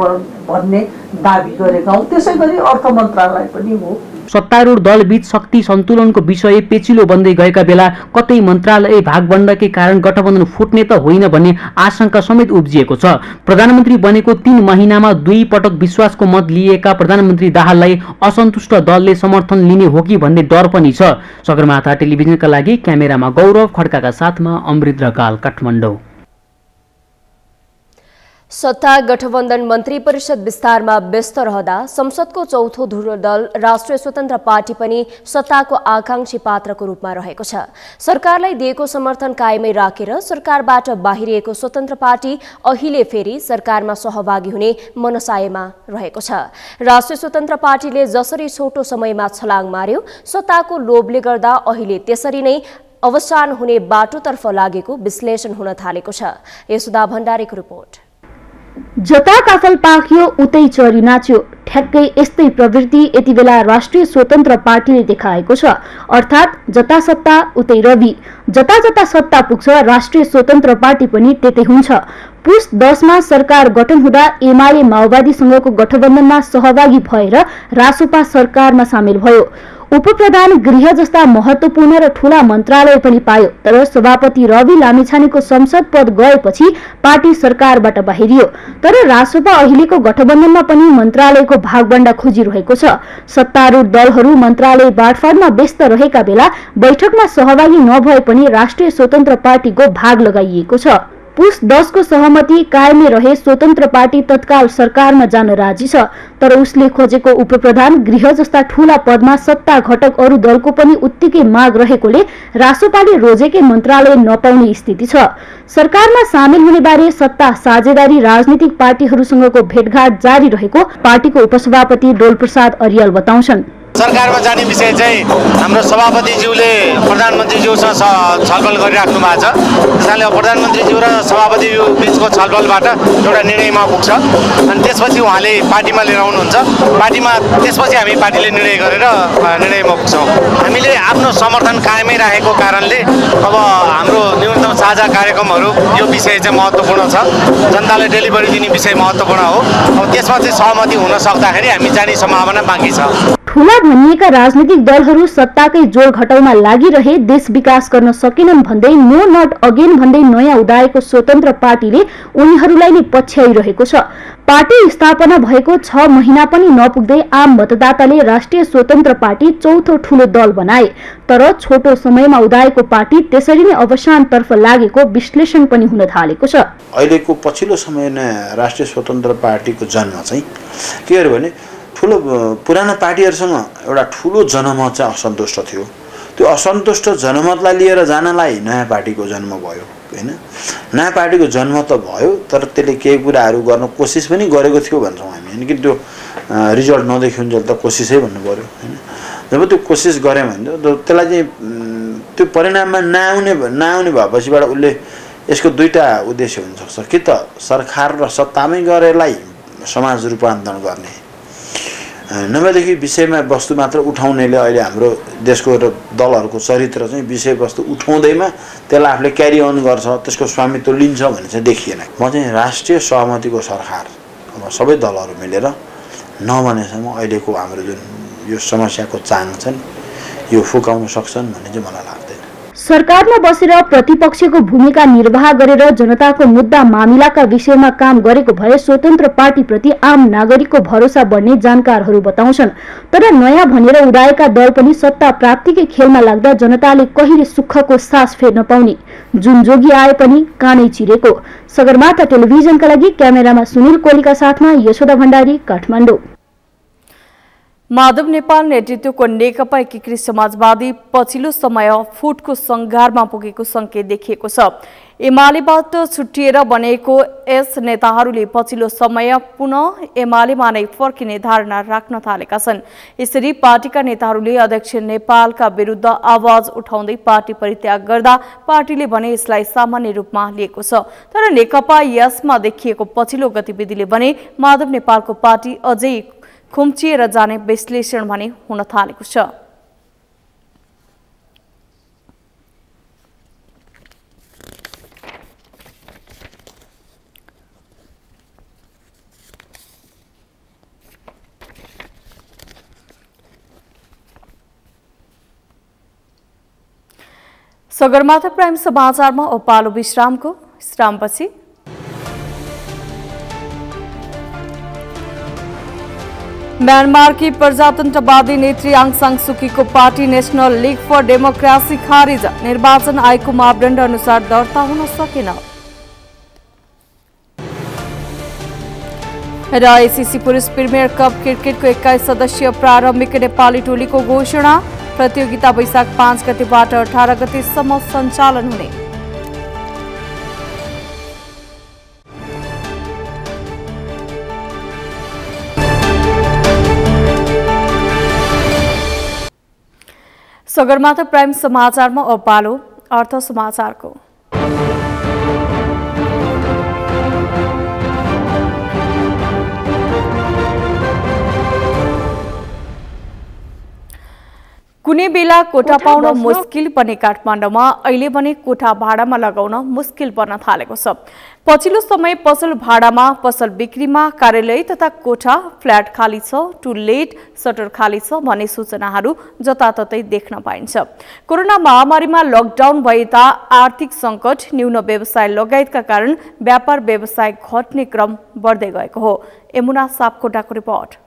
भन्ने दाबी गरेका हौँ। त्यसै गरी अर्थ मन्त्रालय पनि हो। सत्तारूढ दलबीच शक्ति सन्तुलनको विषय पेचिलो बन्दै गएका बेला कतै मन्त्रालय भागबण्डाकै कारण गठबन्धन फुट्ने त होइन भन्ने आशंका समेत उब्जिएको छ। प्रधानमन्त्री बनेको 3 महिनामा 2 पटक विश्वासको मत लिएका प्रधानमन्त्री दाहाललाई असन्तुष्ट दलले समर्थन लिने हो कि भन्ने डर पनि छ। सगरमाथा टेलिभिजनका लागि क्यामेरामा गौरव खड्काका साथमा अमृत ढकाल, काठमाडौँ। सत्ता गठबन्धन मन्त्री परिषद विस्तारमा व्यस्त रहँदा संसदको चौथो धुरो दल राष्ट्रिय स्वतन्त्र पार्टी पनि सत्ताको आकांक्षी पात्रको रूपमा रहेको छ। सरकारलाई दिएको समर्थन कायमै राखेर सरकारबाट बाहिरिएको स्वतन्त्र पार्टी अहिले फेरि सरकारमा सहभागी हुने मनसायमा रहेको छ। राष्ट्रिय स्वतन्त्र पार्टीले जसरी छोटो समयमा छलाङ मार्यो, सत्ताको लोभले गर्दा अहिले त्यसरी नै अवसान हुने बाटोतर्फ लागेको विश्लेषण हुन थालेको छ। यसुदा भण्डारीको रिपोर्ट। जता काफल पाक्यो उतै चरी नाच्यो। ठ्याक्कै यस्तै प्रवृत्ति यति बेला राष्ट्रिय स्वतन्त्र पार्टीले देखाएको छ। अर्थात् जता सत्ता उतै रवि, जता जता सत्ता पुग्छ राष्ट्रिय स्वतन्त्र पार्टी पनि त्यतै हुन्छ। पुस 10 मा सरकार गठन हुँदा एमाले माओवादीसँगको गठबन्धनमा सहभागी भएर रासोपा सरकारमा सामेल भयो। उपप्रधान गृह जस्ता महत्वपूर्ण र ठूला मन्त्रालय पनि पायो। तर सभापति रवि लामिछानेको संसद पद गएपछि पार्टी सरकारबाट बाहिरियो। तर रासोपा अहिलेको गठबन्धनमा पनि मन्त्रालयको भागबण्डा खोजिरहेको छ। सत्तारूढ दलहरू मन्त्रालय बाँडफाँडमा व्यस्त रहेका बेला बैठकमा सहभागी नभए पनि राष्ट्रिय स्वतन्त्र पार्टीको भाग लगाइएको छ। पुस 10 को सहमति कायमै रहे स्वतन्त्र पार्टी तत्काल सरकारमा जान राजी छ। तर उसले खोजेको उपप्रधान गृह जस्ता ठूला पदमा सत्ता घटक अरू दलको पनि उत्तिकै माग रहेकोले रासोपाले रोजेकै मन्त्रालय नपाउने स्थिति छ। सरकारमा सामेल हुने बारे सत्ता साझेदारी राजनीतिक पार्टीहरूसँगको भेटघाट जारी रहेको पार्टीको उपसभापति डोलप्रसाद अर्याल बताउँछन्। सरकारमा जाने विषय चाहिँ हाम्रो सभापतिज्यूले प्रधानमन्त्रीज्यूसँग छलफल गरिराख्नु भएको छ। त्यसैले प्रधानमन्त्रीज्यू र सभापतिज्यू बीचको छलफलबाट एउटा निर्णयमा पुग्छ अनि त्यसपछि उहाँले पार्टीमा लिएर आउनुहुन्छ। पार्टीमा त्यसपछि हामी पार्टीले निर्णय गरेर निर्णयमा पुग्छौँ। हामीले आफ्नो समर्थन कायमै राखेको कारणले अब हाम्रो न्यूनतम साझा कार्यक्रमहरू यो विषय चाहिँ महत्त्वपूर्ण छ। जनतालाई डेलिभरी दिने विषय महत्त्वपूर्ण हो। अब त्यसमा चाहिँ सहमति हुन सक्दाखेरि हामी जाने सम्भावना बाँकी छ। ठूला भनिएका राजनीतिक दलहरू सत्ताकै जोड घटाउमा लागिरहे देश विकास गर्न सकेनन् भन्दै नो नट अगेन भन्दै नयाँ उदाएको स्वतन्त्र पार्टीले उनीहरूलाई नै पछ्याइरहेको छ। पार्टी स्थापना भएको 6 महिना पनि नपुग्दै आम मतदाताले राष्ट्रिय स्वतन्त्र पार्टी चौथो ठूलो दल बनाए। तर छोटो समयमा उदाएको पार्टी त्यसरी नै अवसानतर्फ लागेको विश्लेषण पनि हुन थालेको छ। अहिलेको पछिल्लो समयमा राष्ट्रिय स्वतन्त्र पार्टीको जन्म चाहिँ के हो भने ठुलो पुराना पार्टीहरूसँग एउटा ठुलो जनमत चाहिँ असन्तुष्ट थियो। त्यो असन्तुष्ट जनमतलाई लिएर जानलाई नयाँ पार्टीको जन्म भयो हैन। नयाँ पार्टीको जन्म त भयो तर त्यसले केही कुराहरू गर्न कोसिस पनि गरेको थियो भन्छौँ हामी हैन कि त्यो रिजल्ट नदेखिन्जेल त कोसिसै भन्नु पर्यो हैन। जब त्यो कोसिस गरे भने त्यसलाई चाहिँ त्यो परिणाममा नआउने भएपछिबाट उसले यसको दुईटा उद्देश्य हुन सक्छ कि त सरकार र सत्तामै गरेलाई समाज रूपान्तरण गर्ने नभएदेखि विषयमा वस्तु मात्र उठाउनेले अहिले हाम्रो देशको र दलहरूको चरित्र चाहिँ विषयवस्तु उठाउँदैमा त्यसलाई आफूले क्यारी अन गर्छ त्यसको स्वामित्व लिन्छ भन्ने चाहिँ देखिएन। म चाहिँ राष्ट्रिय सहमतिको सरकार अब सबै दलहरू मिलेर नबनेसम्म अहिलेको हाम्रो जुन यो समस्याको चाङ छन् यो फुकाउन सक्छन् भन्ने चाहिँ मलाई लाग्दैन। सरकारमा बसेर प्रतिपक्षको भूमिका निर्वाह गरेर जनताको मुद्दा मामिलाका विषयमा काम गरेको भए स्वतन्त्र पार्टीप्रति आम नागरिकको भरोसा बढ्ने जानकारहरू बताउँछन्। तर नयाँ भनेर उदाएका दल पनि सत्ता प्राप्तिकै खेलमा लाग्दा जनताले कहिले सुखको सास फेर्न पाउने। जुन जोगी आए पनि कानै चिरेको। सगरमाथा टेलिभिजनका लागि क्यामेरामा सुनिल कोलीका साथमा यशोदा भण्डारी, काठमाडौँ। माधव नेपाल नेतृत्वको नेकपा एकीकृत समाजवादी पछिल्लो समय फुटको संघारमा पुगेको संकेत देखिएको छ। एमालेबाट छुट्टिएर बनेको यस नेताहरूले पछिल्लो समय पुनः एमालेमा नै फर्किने धारणा राख्न थालेका छन्। यसरी पार्टीका नेताहरूले अध्यक्ष नेपालका विरुद्ध आवाज उठाउँदै पार्टी परित्याग गर्दा पार्टीले भने यसलाई सामान्य रूपमा लिएको छ। तर नेकपा यसमा देखिएको पछिल्लो गतिविधिले भने माधव नेपालको पार्टी अझै खुम्चिएर जाने विश्लेषण भने हुन थालेको छ। सगरमाथा प्राइम समाचारमा उपालो विश्रामको विश्रामपछि म्यांमार की प्रजातन्त्रवादी नेत्री आंग सान सुकी को party national league for democracy खारिज। निर्वाचन आयोगको मापदण्ड अनुसार दर्ता हुन सकेन। र आईसीसी पुरुष प्रिमियर कप क्रिकेटको 21 सदस्यीय प्रारम्भिक नेपाली टोलीको घोषणा। प्रतियोगिता वैशाख 5 गतेबाट 18 गतेसम्म सञ्चालन हुने। सगरमाथा प्राइम समाचारमा अब पालो अर्थ समाचारको। कुनै बेला कोठा पाउन मुस्किल पर्ने काठमाडौँमा अहिले भने कोठा भाडामा लगाउन मुस्किल पर्न थालेको छ। पछिल्लो समय पसल भाडामा, पसल बिक्रीमा, कार्यालय तथा कोठा फ्ल्याट खाली छ, टु लेट, सटर खाली छ भन्ने सूचनाहरू जताततै देख्न पाइन्छ। कोरोना महामारीमा लकडाउन भएता आर्थिक सङ्कट, न्यून व्यवसाय लगायतका कारण व्यापार व्यवसाय घट्ने क्रम बढ्दै गएको हो। यमुना सापकोटाको रिपोर्ट।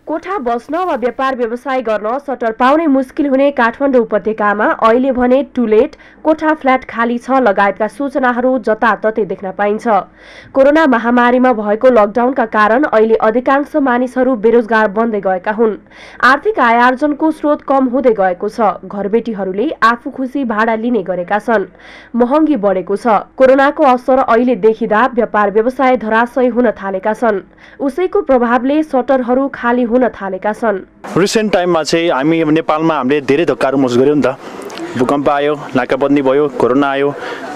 कोठा बस्न वा व्यापार व्यवसाय गर्न सटर पाउनै मुस्किल हुने काठमाडौँ उपत्यकामा अहिले भने टु लेट, कोठा फ्ल्याट खाली छ लगायतका सूचनाहरू जताततै देख्न पाइन्छ। कोरोना महामारीमा भएको लकडाउनका कारण अहिले अधिकांश मानिसहरू बेरोजगार बन्दै गएका हुन्। आर्थिक आय आर्जनको स्रोत कम हुँदै गएको छ। घरबेटीहरूले आफू खुसी भाडा लिने गरेका छन्। महँगी बढेको छ। कोरोनाको असर अहिले देखिँदा व्यापार व्यवसाय धराशयी हुन थालेका छन्। उसैको प्रभावले सटरहरू खाली हुन थालेका छन्। रिसेन्ट टाइममा चाहिँ हामी नेपालमा हामीले धेरै धक्काहरू महसुस गर्यौँ नि त। भूकम्प आयो, नाकाबन्दी भयो, कोरोना आयो,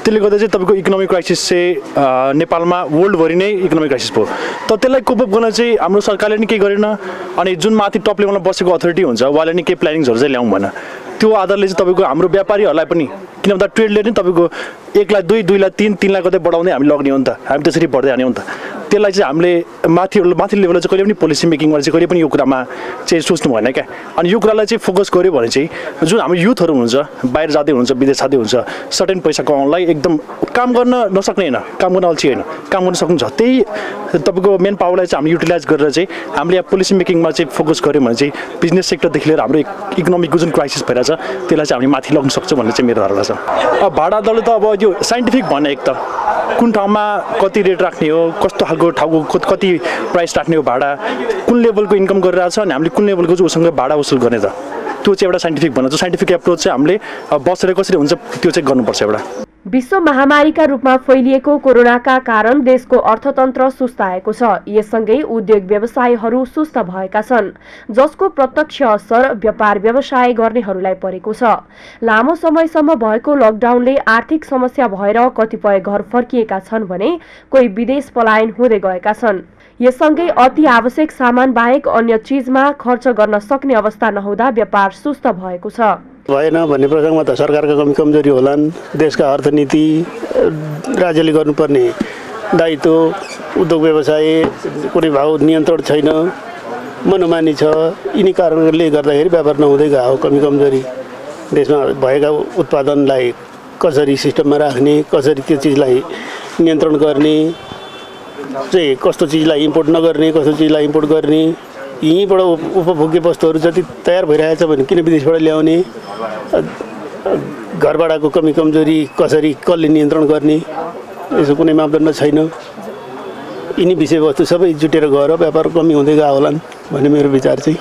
त्यसले गर्दा चाहिँ तपाईँको इकोनोमिक क्राइसिस चाहिँ नेपालमा वर्ल्डभरि नै इकोनोमिक क्राइसिस भयो। तर त्यसलाई कोपअप गर्न चाहिँ हाम्रो सरकारले नि केही गरेन। अनि जुन माथि टप लेभलमा बसेको अथोरिटी हुन्छ उहाँले नि केही प्लानिङ्सहरू चाहिँ ल्याउँ भन। त्यो आधारले चाहिँ तपाईँको हाम्रो व्यापारीहरूलाई पनि, किन भन्दा ट्रेडले नि तपाईँको 1 लाख 2 लाख 3 लाख गर्दै बढाउँदै हामी लग्ने हो नि त। हामी त्यसरी बढ्दै जाने हो नि त। त्यसलाई चाहिँ हामीले माथि लेभलमा चाहिँ कहिले पनि पोलिसी मेकिङमा चाहिँ कहिले पनि यो कुरामा चाहिँ सोच्नु भएन क्या। अनि यो कुरालाई चाहिँ फोकस गऱ्यो भने चाहिँ जुन हाम्रो युथहरू हुनुहुन्छ, बाहिर जाँदै हुनुहुन्छ, विदेश जाँदै हुन्छ, सर्टेन पैसा कमाउनलाई एकदम काम गर्न नसक्ने होइन, काम गर्न अल्छी होइन, काम गर्न सक्नुहुन्छ। त्यही तपाईँको मेन पावरलाई चाहिँ हामीले युटिलाइज गरेर चाहिँ हामीले यहाँ पोलिसी मेकिङमा चाहिँ फोकस गऱ्यौँ भने चाहिँ बिजनेस सेक्टरदेखि लिएर हाम्रो इकोनोमिकको जुन क्राइसिस भइरहेछ त्यसलाई चाहिँ हामी माथि लग्न सक्छौँ भन्ने चाहिँ मेरो धारणा छ। भाडा दरले त अब यो साइन्टिफिक भने एक त कुन ठाउँमा कति रेट राख्ने हो, कस्तो खालको ठाउँको कति प्राइस राख्ने हो, भाडा कुन लेभलको इन्कम गरिरहेको छ अनि हामीले कुन लेभलको चाहिँ उसँग भाडा वसुल गर्ने त, त्यो चाहिँ एउटा साइन्टिफिक भन्छ। साइन्टिफिक एप्रोच चाहिँ हामीले बसेर कसरी हुन्छ त्यो चाहिँ गर्नुपर्छ। एउटा विश्व महामारीका रूपमा फैलिएको कोरोनाका कारण देशको अर्थतन्त्र सुस्ताएको छ। यससँगै उद्योग व्यवसायहरू सुस्त भएका छन्, जसको प्रत्यक्ष असर व्यापार व्यवसाय गर्नेहरूलाई परेको छ। लामो समयसम्म भएको लकडाउनले आर्थिक समस्या भएर कतिपय घर फर्किएका छन् भने कोही विदेश पलायन हुँदै गएका छन्। यससँगै अति आवश्यक सामान बाहेक अन्य चिजमा खर्च गर्न सक्ने अवस्था नहुँदा व्यापार सुस्त भएको छ। भएन भन्ने प्रसङ्गमा त सरकारका कमजोरी होलान्। देशका अर्थनीति राज्यले गर्नुपर्ने दायित्व, उद्योग व्यवसाय कुनै भाउ नियन्त्रण छैन, मनोमानी छ। यिनी कारणले गर्दाखेरि व्यापार नहुँदै गएको कमजोरी, देशमा भएका उत्पादनलाई कसरी सिस्टममा राख्ने, कसरी त्यो चिजलाई नियन्त्रण गर्ने, चाहिँ कस्तो चिजलाई इम्पोर्ट नगर्ने, कस्तो चिजलाई इम्पोर्ट गर्ने, यहीँबाट उपभोग्य वस्तुहरू जति तयार भइरहेछ भने किन विदेशबाट ल्याउने, घरभाडाको कमजोरी कसरी कसले नियन्त्रण गर्ने, यसो कुनै मापदण्ड छैन। यिनी विषयवस्तु सबै जुटेर गएर व्यापार कमी हुँदै गयो होलान् भन्ने मेरो विचार चाहिँ।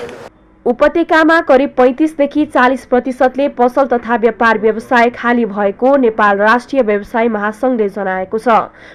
उपत्यकामा करिब 35देखि 40% पसल तथा व्यापार व्यवसाय खाली भएको नेपाल राष्ट्रिय व्यवसाय महासंघले जनाएको छ।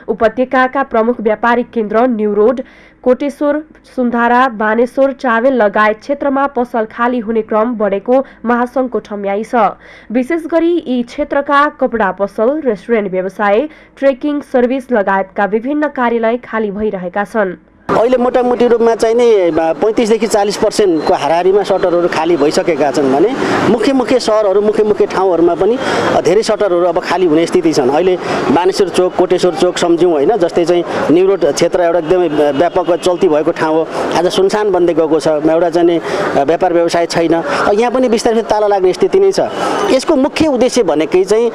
उपत्यकाका प्रमुख व्यापारिक केन्द्र न्यू रोड, कोटेश्वर, सुन्धारा, बानेश्वर, चावेल लगायत क्षेत्रमा पसल खाली हुने क्रम बढेको महासंघको ठम्याइ छ। विशेष गरी यी क्षेत्रका कपडा पसल, रेस्टुरेन्ट व्यवसाय, ट्रेकिङ सर्भिस लगायतका विभिन्न कार्यालय खाली भइरहेका छन्। अहिले मोटामोटी रूपमा चाहिँ नि 35देखि 40%को हाराहारीमा सटरहरू खाली भइसकेका छन् भने मुख्य सहरहरू, मुख्य ठाउँहरूमा पनि धेरै सटरहरू अब खाली हुने स्थिति छन्। अहिले बानेश्वर चोक, कोटेश्वर चोक सम्झ्यौँ होइन, जस्तै चाहिँ न्यू रोड क्षेत्र एउटा एकदमै व्यापक चल्ती भएको ठाउँ हो, आज सुनसान बन्दै गएको छ। एउटा चाहिँ व्यापार व्यवसाय छैन, यहाँ पनि बिस्तारै ताला लाग्ने स्थिति नै छ। यसको मुख्य उद्देश्य भनेकै चाहिँ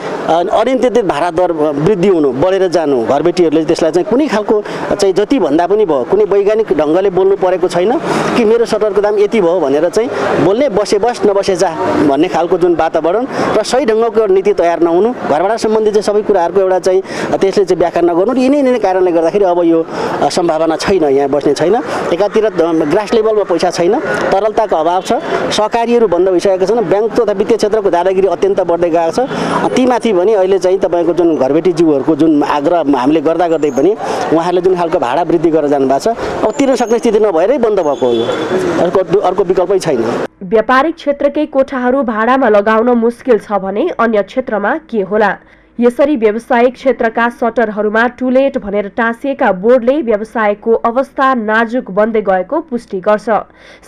अनियन्त्रित भाडा दर वृद्धि हुनु, बढेर जानु। घरबेटीहरूले त्यसलाई चाहिँ कुनै खालको चाहिँ जति भन्दा पनि भयो, कुनै वैज्ञानिक ढङ्गले बोल्नु परेको छैन कि मेरो सटरको दाम यति भयो भनेर चाहिँ बोल्ने, बसे बस नबसे जा भन्ने खालको जुन वातावरण र सही ढङ्गको नीति तयार नहुनु, घरभाडा सम्बन्धी चाहिँ सबै कुराहरूको एउटा चाहिँ त्यसले चाहिँ व्याख्या नगर्नु, यिनै कारणले गर्दाखेरि अब यो सम्भावना छैन, यहाँ बस्ने छैन। एकातिर ग्रास लेभलमा पैसा छैन, तरलताको अभाव छ, सहकारीहरू बन्द भइसकेका छन्, ब्याङ्क तथा वित्तीय क्षेत्रको दादागिरी अत्यन्त बढ्दै गएको छ। तीमाथि पनि अहिले चाहिँ तपाईँको जुन घरबेटी जीवहरूको जुन आग्रह हामीले गर्दै पनि उहाँहरूले जुन खालको भाडा वृद्धि गरेर जानुभएको छ, अब तिर्न सक्ने स्थिति नभएरै बन्द भएको हो। अर्को विकल्पै छैन। व्यापारिक क्षेत्रकै कोठाहरू भाडामा लगाउन मुस्किल छ भने अन्य क्षेत्रमा के होला? यसरी व्यावसायिक क्षेत्रका सटरहरूमा टु लेट भनेर टाँसिएका बोर्डले व्यवसायको अवस्था नाजुक बन्दै गएको पुष्टि गर्छ।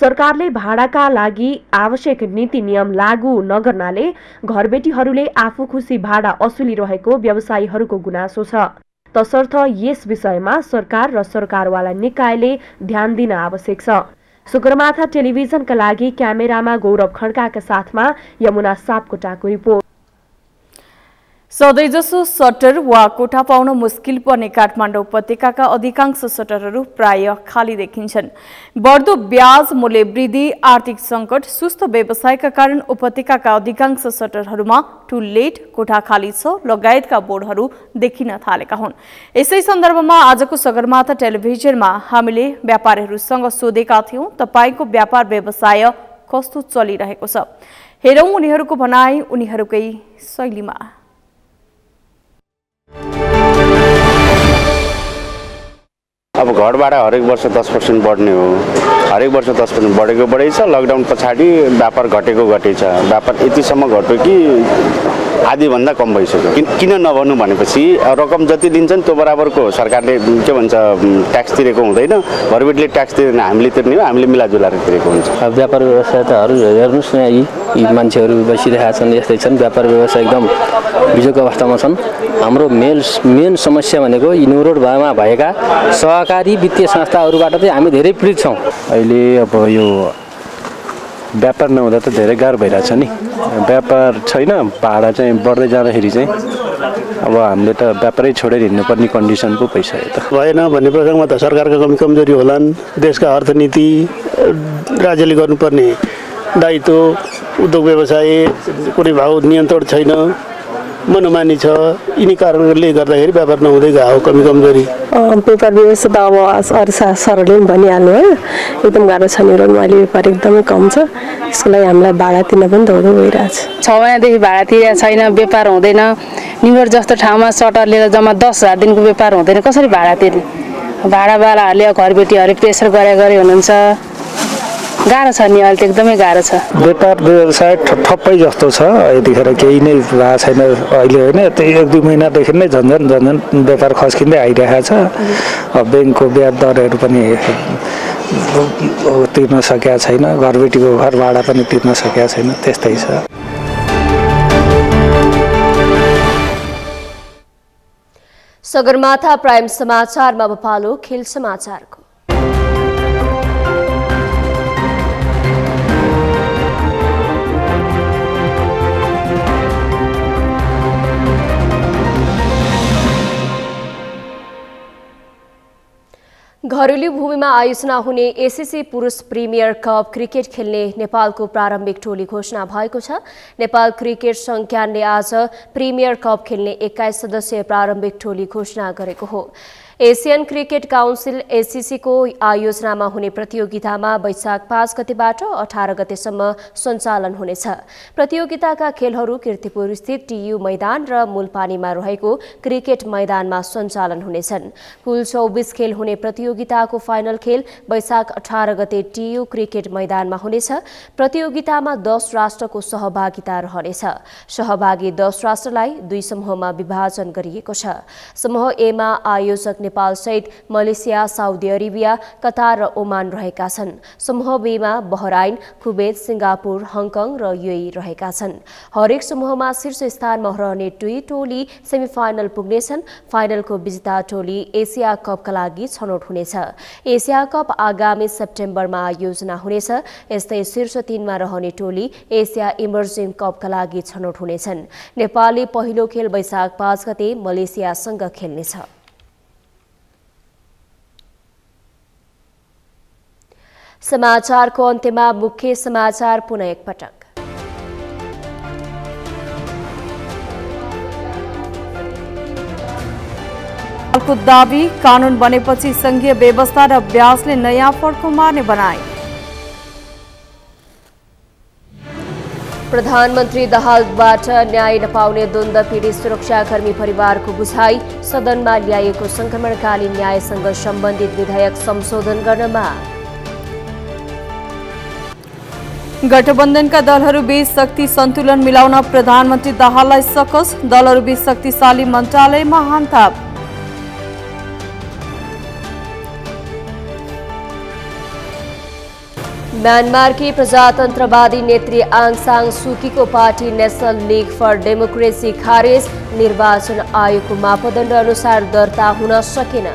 सरकारले भाडाका लागि आवश्यक नीति नियम लागू नगर्नाले घरबेटीहरूले आफू खुसी भाडा असुलिरहेको व्यवसायीहरूको गुनासो छ। तसर्थ यस विषयमा सरकार र सरकारवाला निकायले ध्यान दिन आवश्यक छ। सगरमाथा टेलिभिजनका लागि क्यामेरामा गौरव खड्काका साथमा यमुना सापकोटाको रिपोर्ट। सधैँजसो सटर वा कोठा पाउन मुस्किल पर्ने काठमाडौँ उपत्यकाका अधिकांश सटरहरू प्राय खाली देखिन्छन्। बढ्दो ब्याज मूल्य वृद्धि, आर्थिक सङ्कट, सुस्त व्यवसायका कारण उपत्यकाका अधिकांश सटरहरूमा टु लेट, कोठा खाली छ लगायतका बोर्डहरू देखिन थालेका हुन्। यसै सन्दर्भमा आजको सगरमाथा टेलिभिजनमा हामीले व्यापारीहरूसँग सोधेका थियौं, तपाईको व्यापार व्यवसाय कस्तो चलिरहेको छ? हेरौं उनीहरूको भनाई उनीहरूकै शैलीमा। अब घर भाडा हरेक वर्ष 10% बढ्ने हो। हरेक वर्ष 10% बढेको बढै छ। लकडाउन पछाडि व्यापार घटेको घटै छ। व्यापार यतिसम्म घट्यो कि आधीभन्दा कम भइसक्यो। किन नभन्नु भनेपछि रकम जति दिन्छन् त्यो बराबरको सरकारले के भन्छ ट्याक्स तिरेको हुँदैन। घरबेटीले ट्याक्स तिर्दैन, हामीले तिर्ने हो, हामीले मिलाजुलाएर तिरेको हुन्छ। व्यापार व्यवसायताहरू हेर्नुहोस् न, यी मान्छेहरू बसिरहेका छन्, यस्तै छन्। व्यापार व्यवसाय एकदम बिजोको अवस्थामा छन्। हाम्रो मेन समस्या भनेको न्युरोडमा भएका सहकारी वित्तीय संस्थाहरूबाट चाहिँ हामी धेरै पीडित छौँ। अहिले अब यो व्यापार नहुँदा त धेरै गाह्रो भइरहेछ नि। व्यापार छैन, भाडा चाहिँ बढ्दै जाँदाखेरि चाहिँ अब हामीले त व्यापारै छोडेर हिँड्नुपर्ने कन्डिसन पो भइसक्यो त। भएन भन्ने प्रसङ्गमा त सरकारका कमी कमजोरी होलान्। देशका अर्थनीति राज्यले गर्नुपर्ने दायित्व, उद्योग व्यवसाय कुनै भाउ नियन्त्रण छैन, मनोमानी छ। यिनी कारणले गर्दाखेरि व्यापार नहुँदै गयो, कमी कमजोरी। व्यापार व्यवस्था त अब अरू सरले पनि भनिहाल्नु है, एकदम गाह्रो छ। न्युरोडमा अहिले व्यापार एकदमै कम छ। यसको लागि हामीलाई भाडा तिर्न पनि धौधो भइरहेछ। 6 महिनादेखि भाडा तिरेको छैन, व्यापार हुँदैन। न्युरोड जस्तो ठाउँमा सटर लिएर जम्मा 10,000 दिनको व्यापार हुँदैन, कसरी भाडा तिर्ने? भाडावालाहरूले घरबेटीहरूले प्रेसर गरे हुनुहुन्छ। गाह्रो छ नि, अहिले त एकदमै गाह्रो छ। व्यापार व्यवसाय ठप्पै जस्तो छ। यतिखेर केही नै भएको छैन अहिले होइन। त्यही 1-2 महिनादेखि नै झन्झन व्यापार खस्किँदै आइरहेको छ। ब्याङ्कको ब्याज दरहरू पनि तिर्न सकेका छैन। घरबेटीको घर भाडा पनि तिर्न सकेका छैन। त्यस्तै छ। सगरमाथा प्राइम समाचारमा पालो खेल समाचारको। घरेलु भूमिमा आयोजना हुने एसीसी पुरुष प्रिमियर कप क्रिकेट खेल्ने नेपालको प्रारम्भिक टोली घोषणा भएको छ। नेपाल क्रिकेट संघले आज प्रिमियर कप खेल्ने 21 सदस्यीय प्रारम्भिक टोली घोषणा गरेको हो। एसियन क्रिकेट काउन्सिल एसीसी को आयोजनामा हुने प्रतियोगितामा वैशाख 5 गतेबाट 18 गतेसम्म सञ्चालन हुनेछ। प्रतियोगिताका खेलहरू कीर्तिपुर स्थित टियु मैदान र मूलपानीमा रहेको क्रिकेट मैदानमा सञ्चालन हुनेछन्। कुल 24 खेल हुने प्रतियोगिताको फाइनल खेल वैशाख 18 गते टियु क्रिकेट मैदानमा हुनेछ। प्रतियोगितामा 10 राष्ट्रको सहभागिता रहनेछ। सहभागी 10 राष्ट्रलाई 2 समूहमा विभाजन गरिएको छ। समूह ए मा आयोजक नेपाल सहित मलेसिया, साउदी अरेबिया, कतार र ओमान रहेका छन्। समूह बी मा बहराइन, कुवेत, सिंगापुर, हङकङ र युएई रहेका छन्। हरेक समूहमा शीर्ष स्थानमा रहने 2 टोली सेमिफाइनल पुग्नेछन्। फाइनलको विजेता टोली एसिया कपका लागि छनौट हुनेछ। एसिया कप आगामी सेप्टेम्बरमा आयोजना हुनेछ। यस्तै शीर्ष 3 मा रहने टोली एसिया इमर्जिङ कपका लागि छनौट हुनेछन्। नेपालले पहिलो खेल वैशाख 5 गते मलेसियासँग खेल्नेछ। समाचारको अन्त्यमा मुख्य समाचार पुनः एकपटक। को दाबी कानून बनेपछि संघीय व्यवस्था र ब्याजले नयाँ फड्को मार्ने बनाए। प्रधानमन्त्री दाहालबाट न्याय नपाउने द्वन्द्व पीडित सुरक्षाकर्मी परिवारको बुझाइ। सदनमा ल्याएको संक्रमणकालीन न्यायसँग सम्बन्धित विधेयक संशोधन गर्न माग। गठबन्धनका दलहरूबीच शक्ति सन्तुलन मिलाउन प्रधानमन्त्री दाहाललाई सकस, दलहरूबीच शक्तिशाली मन्त्रालयमा हानथाप। म्यानमारकी प्रजातन्त्रवादी नेत्री आङ सान सुकीको party National League for Democracy खारेज, निर्वाचन आयोगको मापदण्ड अनुसार दर्ता हुन सकेन।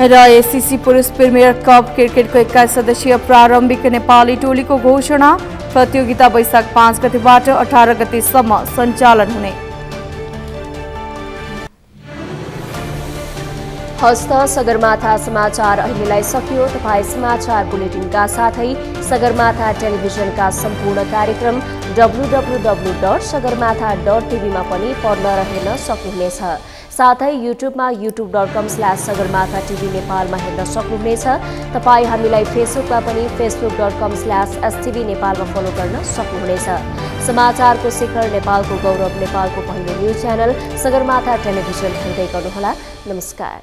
र एसीसी पुरुष प्रिमियर कप क्रिकेटको 21 सदस्यीय प्रारम्भिक नेपाली टोलीको घोषणा, प्रतियोगिता वैशाख 5 गतेबाट 18 गतेसम्म सञ्चालन हुने। हस्त सगरमाथा समाचार अहिलेलाई सकियो। तपाईँ समाचार बुलेटिनका साथै सगरमाथा टेलिभिजनका सम्पूर्ण कार्यक्रम www.sagarmatha.tv मा पनि पढ्न र हेर्न सक्नुहुनेछ। साथै युट्युबमा youtube.com/sagarmatha.tv नेपालमा हेर्न सक्नुहुनेछ। तपाईँ हामीलाई फेसबुकमा पनि facebook.com/stv नेपालमा फलो गर्न सक्नुहुनेछ। समाचारको शिखर नेपालको गौरव नेपालको पहिलो न्युज च्यानल सगरमाथा टेलिभिजन हेर्दै गर्नुहोला। नमस्कार।